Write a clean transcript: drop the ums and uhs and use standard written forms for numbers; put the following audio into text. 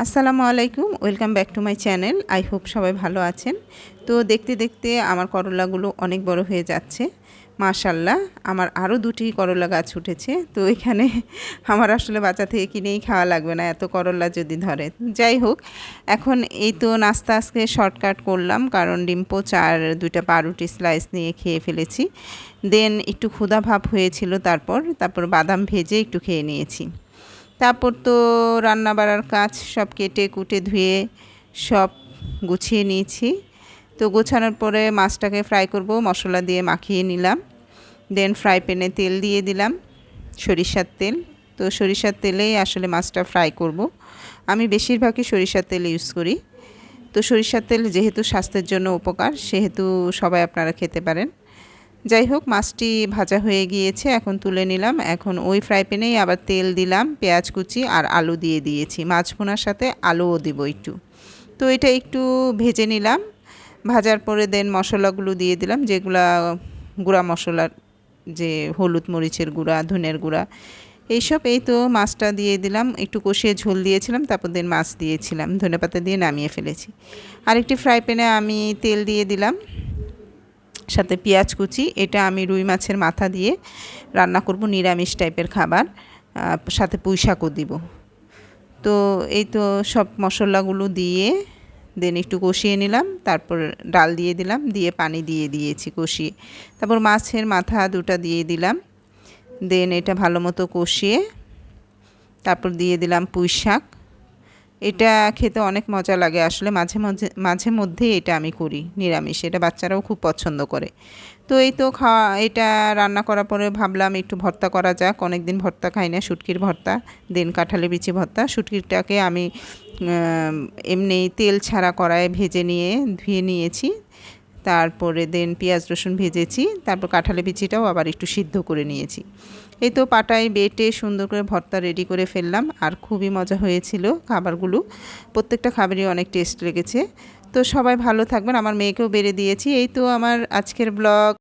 আসসালামু আলাইকুম, welcome back to my channel. I hope সবাই ভালো আছেন। তো দেখতে দেখতে আমার করলাগুলো অনেক বড় হয়ে যাচ্ছে। মাশাল্লাহ, আমার আরও দুটি করলা গাছ উঠেছে। তো এখানে আমার আসলে বাচ্চা থেকে কিনেই খাওয়া লাগবে না, এত করলা যদি ধরে। যাই হোক, এখন এই তো নাস্তা আজকে শর্টকাট করলাম, কারণ ডিম পোচ আর দুইটা পাউরুটি স্লাইস নিয়ে খেয়ে ফেলেছি। দেন একটু ক্ষুধা ভাব হয়েছিল, তারপর বাদাম ভেজে একটু খেয়ে নিয়েছি। তারপর তো রান্না বাড়ার কাজ সব কেটে কুটে ধুয়ে সব গুছিয়ে নিয়েছি। তো গোছানোর পরে মাছটাকে ফ্রাই করব, মশলা দিয়ে মাখিয়ে নিলাম। দেন ফ্রাই প্যানে তেল দিয়ে দিলাম, সরিষার তেল। তো সরিষার তেলেই আসলে মাছটা ফ্রাই করব। আমি বেশিরভাগই সরিষার তেল ইউজ করি। তো সরিষার তেল যেহেতু স্বাস্থ্যের জন্য উপকার, সেহেতু সবাই আপনারা খেতে পারেন। যাই হোক, মাছটি ভাজা হয়ে গিয়েছে, এখন তুলে নিলাম। এখন ওই ফ্রাই প্যানেই আবার তেল দিলাম, পেঁয়াজ কুচি আর আলু দিয়ে দিয়েছি। মাছ ভুনার সাথে আলুও দিব একটু। তো এটা একটু ভেজে নিলাম। ভাজার পরে দেন মশলাগুলো দিয়ে দিলাম, যেগুলা গুঁড়া মশলার, যে হলুদ মরিচের গুঁড়া, ধনের গুঁড়া, এইসব। এই তো মাছটা দিয়ে দিলাম, একটু কষিয়ে ঝোল দিয়েছিলাম, তারপর দেন মাছ দিয়েছিলাম, ধনেপাতা দিয়ে নামিয়ে ফেলেছি। আরেকটি ফ্রাই প্যানে আমি তেল দিয়ে দিলাম, সাথে পেঁয়াজ কুচি। এটা আমি রুই মাছের মাথা দিয়ে রান্না করব, নিরামিষ টাইপের খাবার, সাথে পুঁই শাকও দিব। তো এই তো সব মশলাগুলো দিয়ে দেন একটু কষিয়ে নিলাম, তারপর ডাল দিয়ে দিলাম, দিয়ে পানি দিয়ে দিয়েছি কষিয়ে। তারপর মাছের মাথা দুটা দিয়ে দিলাম। দেন এটা ভালো মতো কষিয়ে তারপর দিয়ে দিলাম পুঁই শাক। এটা খেতে অনেক মজা লাগে আসলে, মাঝে মধ্যে এটা আমি করি নিরামিষ, এটা বাচ্চারাও খুব পছন্দ করে। তো এই তো এটা রান্না করার পরে ভাবলাম একটু ভর্তা করা যাক, অনেক দিন ভর্তা খাই না, শুটকির ভর্তা। দেন কাঁঠালি বিচি ভর্তা। শুটকিটাকে আমি এমনি তেল ছাড়া কড়াইয়ে ভেজে নিয়ে ধুয়ে নিয়েছি। তারপরে দেন পেঁয়াজ রসুন ভেজেছি, তারপর কাঁঠালি বিচিটাও আবার একটু সিদ্ধ করে নিয়েছি। এই তো পাটায় বেটে সুন্দর করে ভর্তা রেডি করে ফেললাম, আর খুবই মজা হয়েছিল খাবারগুলো। প্রত্যেকটা খাবারই অনেক টেস্ট লেগেছে। তো সবাই ভালো থাকবেন, আমার মেয়েকেও বেড়ে দিয়েছি। এই তো আমার আজকের ব্লগ।